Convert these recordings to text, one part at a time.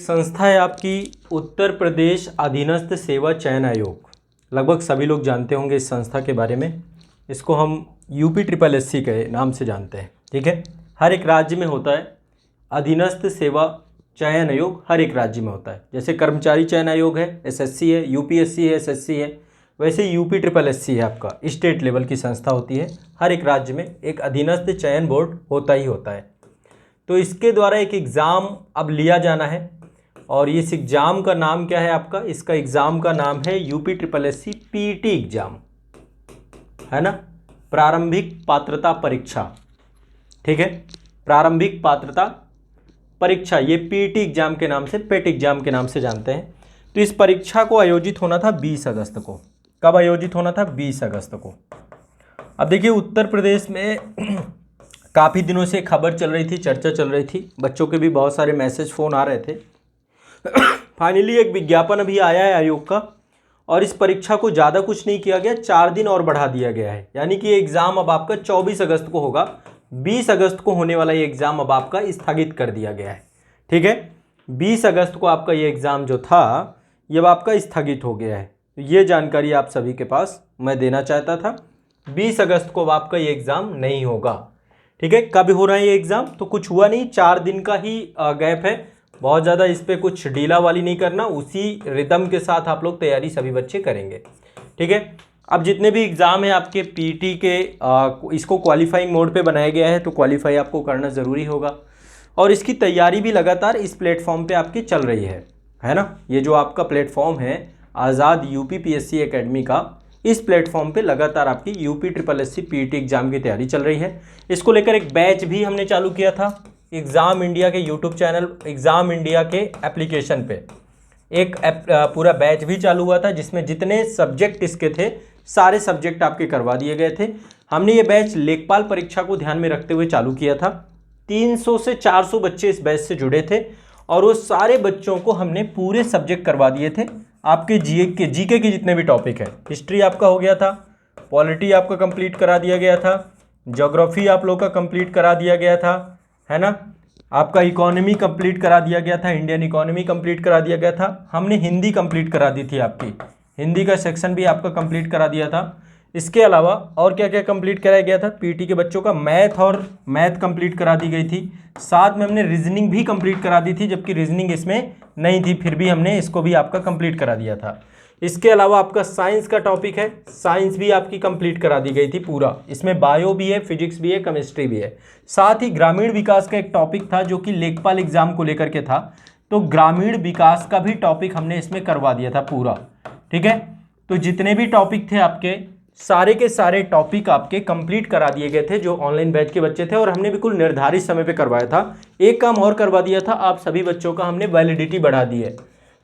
संस्था है आपकी उत्तर प्रदेश अधीनस्थ सेवा चयन आयोग। लगभग सभी लोग जानते होंगे इस संस्था के बारे में। इसको हम UPSSC के नाम से जानते हैं। ठीक है, हर एक राज्य में होता है अधीनस्थ सेवा चयन आयोग, हर एक राज्य में होता है। जैसे कर्मचारी चयन आयोग है, SSC है, UPSC है, SSC है, वैसे UPSSC है आपका स्टेट लेवल की संस्था होती है। हर एक राज्य में एक अधीनस्थ चयन बोर्ड होता ही होता है। तो इसके द्वारा एक एग्ज़ाम अब लिया जाना है और इस एग्ज़ाम का नाम क्या है आपका? इसका एग्ज़ाम का नाम है UPSSC PET एग्ज़ाम, है ना, प्रारंभिक पात्रता परीक्षा। ठीक है, प्रारंभिक पात्रता परीक्षा, ये PET एग्ज़ाम के नाम से, पेट एग्ज़ाम के नाम से जानते हैं। तो इस परीक्षा को आयोजित होना था 20 अगस्त को। कब आयोजित होना था? 20 अगस्त को। अब देखिए, उत्तर प्रदेश में काफ़ी दिनों से खबर चल रही थी, चर्चा चल रही थी, बच्चों के भी बहुत सारे मैसेज फ़ोन आ रहे थे। फाइनली एक विज्ञापन अभी आया है आयोग का और इस परीक्षा को ज़्यादा कुछ नहीं किया गया, 4 दिन और बढ़ा दिया गया है। यानी कि ये एग्ज़ाम अब आपका 24 अगस्त को होगा। 20 अगस्त को होने वाला ये एग्ज़ाम अब आपका स्थगित कर दिया गया है। ठीक है, 20 अगस्त को आपका ये एग्ज़ाम जो था ये अब आपका स्थगित हो गया है। तो ये जानकारी आप सभी के पास मैं देना चाहता था। 20 अगस्त को अब आपका ये एग्ज़ाम नहीं होगा। ठीक है, कब हो रहा है ये एग्ज़ाम? तो कुछ हुआ नहीं, 4 दिन का ही गैप है। बहुत ज़्यादा इस पर कुछ ढीला वाली नहीं करना, उसी रिदम के साथ आप लोग तैयारी सभी बच्चे करेंगे। ठीक है, अब जितने भी एग्ज़ाम है आपके PET के इसको क्वालिफाइंग मोड पे बनाया गया है, तो क्वालिफाई आपको करना ज़रूरी होगा और इसकी तैयारी भी लगातार इस प्लेटफॉर्म पे आपकी चल रही है ना। ये जो आपका प्लेटफॉर्म है आज़ाद UPPSC एकेडमी का, इस प्लेटफॉर्म पे लगातार आपकी UPSSC PET एग्ज़ाम की तैयारी चल रही है। इसको लेकर एक बैच भी हमने चालू किया था एग्ज़ाम इंडिया के YouTube चैनल, एग्ज़ाम इंडिया के एप्लीकेशन पे एक पूरा बैच भी चालू हुआ था, जिसमें जितने सब्जेक्ट इसके थे सारे सब्जेक्ट आपके करवा दिए गए थे। हमने ये बैच लेखपाल परीक्षा को ध्यान में रखते हुए चालू किया था। 300 से 400 बच्चे इस बैच से जुड़े थे और वो सारे बच्चों को हमने पूरे सब्जेक्ट करवा दिए थे। आपके जीके के जितने भी टॉपिक है, हिस्ट्री आपका हो गया था, पॉलिटी आपका कंप्लीट करा दिया गया था, ज्योग्राफी आप लोग का कंप्लीट करा दिया गया था, है ना, आपका इकोनॉमी कंप्लीट करा दिया गया था, इंडियन इकोनॉमी कंप्लीट करा दिया गया था। हमने हिंदी कंप्लीट करा दी थी, आपकी हिंदी का सेक्शन भी आपका कंप्लीट करा दिया था। इसके अलावा और क्या क्या कंप्लीट कराया गया था? PET के बच्चों का मैथ कंप्लीट करा दी गई थी। साथ में हमने रीजनिंग भी कंप्लीट करा दी थी, जबकि रीजनिंग इसमें नहीं थी, फिर भी हमने इसको भी आपका कंप्लीट करा दिया था। इसके अलावा आपका साइंस का टॉपिक है, साइंस भी आपकी कंप्लीट करा दी गई थी पूरा। इसमें बायो भी है, फिजिक्स भी है, केमिस्ट्री भी है। साथ ही ग्रामीण विकास का एक टॉपिक था जो कि लेखपाल एग्जाम को लेकर के था, तो ग्रामीण विकास का भी टॉपिक हमने इसमें करवा दिया था पूरा। ठीक है, तो जितने भी टॉपिक थे आपके, सारे के सारे टॉपिक आपके कंप्लीट करा दिए गए थे जो ऑनलाइन बैच के बच्चे थे, और हमने बिल्कुल निर्धारित समय पे करवाया था। एक काम और करवा दिया था, आप सभी बच्चों का हमने वैलिडिटी बढ़ा दी है।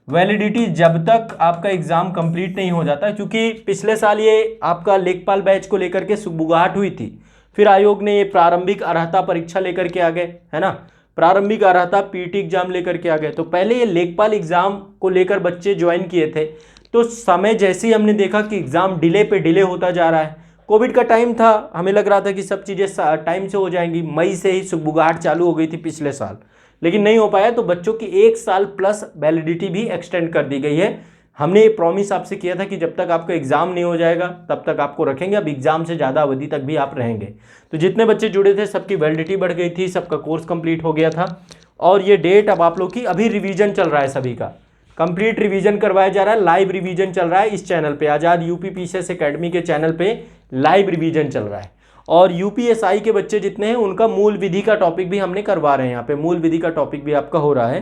वैलिडिटी जब तक आपका एग्जाम कंप्लीट नहीं हो जाता, क्योंकि पिछले साल ये आपका लेखपाल बैच को लेकर के सुगबुगाहट हुई थी, फिर आयोग ने ये प्रारंभिक अर्हता परीक्षा लेकर के आ गए, है ना, प्रारंभिक अर्हता PET एग्जाम लेकर के आ गए। तो पहले ये लेखपाल एग्जाम को लेकर बच्चे ज्वाइन किए थे, तो समय जैसे ही हमने देखा कि एग्ज़ाम डिले पे डिले होता जा रहा है, कोविड का टाइम था, हमें लग रहा था कि सब चीज़ें टाइम से हो जाएंगी, मई से ही सुगबुगाहट चालू हो गई थी पिछले साल, लेकिन नहीं हो पाया। तो बच्चों की 1 साल प्लस वैलिडिटी भी एक्सटेंड कर दी गई है। हमने ये प्रॉमिस आपसे किया था कि जब तक आपका एग्ज़ाम नहीं हो जाएगा तब तक आपको रखेंगे, अब एग्ज़ाम से ज़्यादा अवधि तक भी आप रहेंगे। तो जितने बच्चे जुड़े थे सबकी वैलिडिटी बढ़ गई थी, सबका कोर्स कंप्लीट हो गया था। और ये डेट अब आप लोग की, अभी रिवीजन चल रहा है, सभी का कंप्लीट रिवीजन करवाया जा रहा है, लाइव रिवीजन चल रहा है इस चैनल पे, आज़ाद UPPSC एकेडमी के चैनल पे लाइव रिवीजन चल रहा है। और UPSI के बच्चे जितने हैं उनका मूल विधि का टॉपिक भी हमने करवा रहे हैं, यहाँ पे मूल विधि का टॉपिक भी आपका हो रहा है।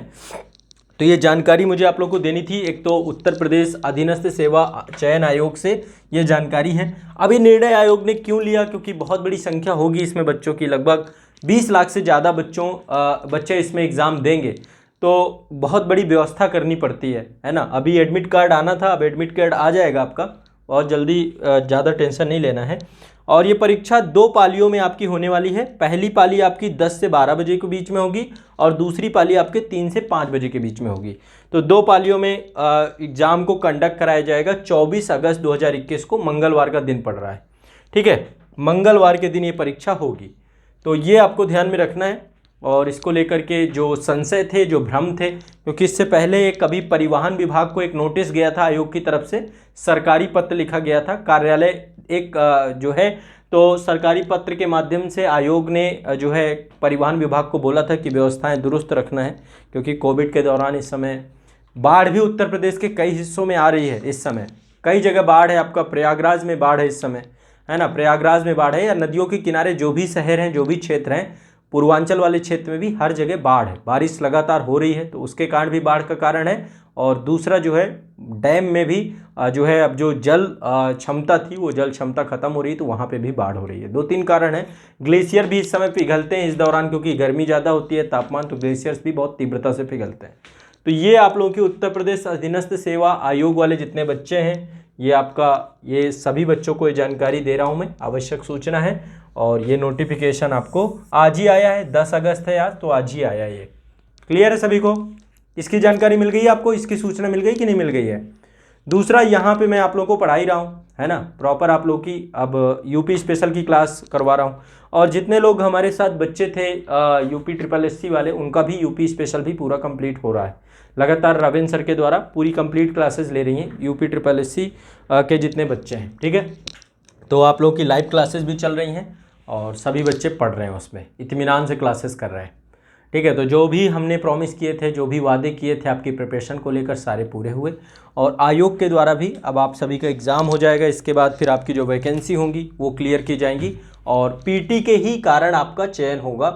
तो ये जानकारी मुझे आप लोग को देनी थी। एक तो उत्तर प्रदेश अधीनस्थ सेवा चयन आयोग से ये जानकारी है। अब ये निर्णय आयोग ने क्यों लिया? क्योंकि बहुत बड़ी संख्या होगी इसमें बच्चों की, लगभग 20 लाख से ज़्यादा बच्चे इसमें एग्ज़ाम देंगे, तो बहुत बड़ी व्यवस्था करनी पड़ती है ना। अभी एडमिट कार्ड आना था, अब एडमिट कार्ड आ जाएगा आपका, बहुत जल्दी, ज़्यादा टेंशन नहीं लेना है। और ये परीक्षा 2 पालियों में आपकी होने वाली है। पहली पाली आपकी 10 से 12 बजे के बीच में होगी और दूसरी पाली आपके 3 से 5 बजे के बीच में होगी। तो 2 पालियों में एग्ज़ाम को कंडक्ट कराया जाएगा। 24 अगस्त 2021 को मंगलवार का दिन पड़ रहा है। ठीक है, मंगलवार के दिन ये परीक्षा होगी, तो ये आपको ध्यान में रखना है। और इसको लेकर के जो संशय थे, जो भ्रम थे, क्योंकि इससे पहले कभी परिवहन विभाग को एक नोटिस गया था आयोग की तरफ से, सरकारी पत्र लिखा गया था, कार्यालय एक जो है तो सरकारी पत्र के माध्यम से आयोग ने जो है परिवहन विभाग को बोला था कि व्यवस्थाएं दुरुस्त रखना है, क्योंकि कोविड के दौरान इस समय बाढ़ भी उत्तर प्रदेश के कई हिस्सों में आ रही है। इस समय कई जगह बाढ़ है, आपका प्रयागराज में बाढ़ है इस समय, है ना, प्रयागराज में बाढ़ है, या नदियों के किनारे जो भी शहर हैं, जो भी क्षेत्र हैं, पूर्वांचल वाले क्षेत्र में भी हर जगह बाढ़ है। बारिश लगातार हो रही है तो उसके कारण भी बाढ़ का कारण है। और दूसरा जो है डैम में भी जो है अब जो जल क्षमता थी वो जल क्षमता खत्म हो रही है, तो वहाँ पे भी बाढ़ हो रही है। 2-3 कारण है। ग्लेशियर भी इस समय पिघलते हैं इस दौरान, क्योंकि गर्मी ज़्यादा होती है, तापमान, तो ग्लेशियर्स भी बहुत तीव्रता से पिघलते हैं। तो ये आप लोगों की उत्तर प्रदेश अधीनस्थ सेवा आयोग वाले जितने बच्चे हैं, ये आपका, ये सभी बच्चों को ये जानकारी दे रहा हूँ मैं, आवश्यक सूचना है। और ये नोटिफिकेशन आपको आज ही आया है, 10 अगस्त है आज, तो आज ही आया है ये। क्लियर है सभी को? इसकी जानकारी मिल गई है आपको, इसकी सूचना मिल गई कि नहीं मिल गई है? दूसरा, यहाँ पे मैं आप लोगों को पढ़ा ही रहा हूँ, है ना, प्रॉपर आप लोग की अब यूपी स्पेशल की क्लास करवा रहा हूँ। और जितने लोग हमारे साथ बच्चे थे यूपी SSS वाले, उनका भी यूपी स्पेशल भी पूरा कंप्लीट हो रहा है। लगातार रविंद्र सर के द्वारा पूरी कंप्लीट क्लासेस ले रही हैं यूपी SSS के जितने बच्चे हैं, ठीक है। तो आप लोग की लाइव क्लासेस भी चल रही हैं और सभी बच्चे पढ़ रहे हैं, उसमें इत्मीनान से क्लासेस कर रहे हैं, ठीक है। तो जो भी हमने प्रॉमिस किए थे, जो भी वादे किए थे आपकी प्रिपरेशन को लेकर, सारे पूरे हुए। और आयोग के द्वारा भी अब आप सभी का एग्ज़ाम हो जाएगा, इसके बाद फिर आपकी जो वैकेंसी होंगी वो क्लियर की जाएंगी और पीटी के ही कारण आपका चयन होगा।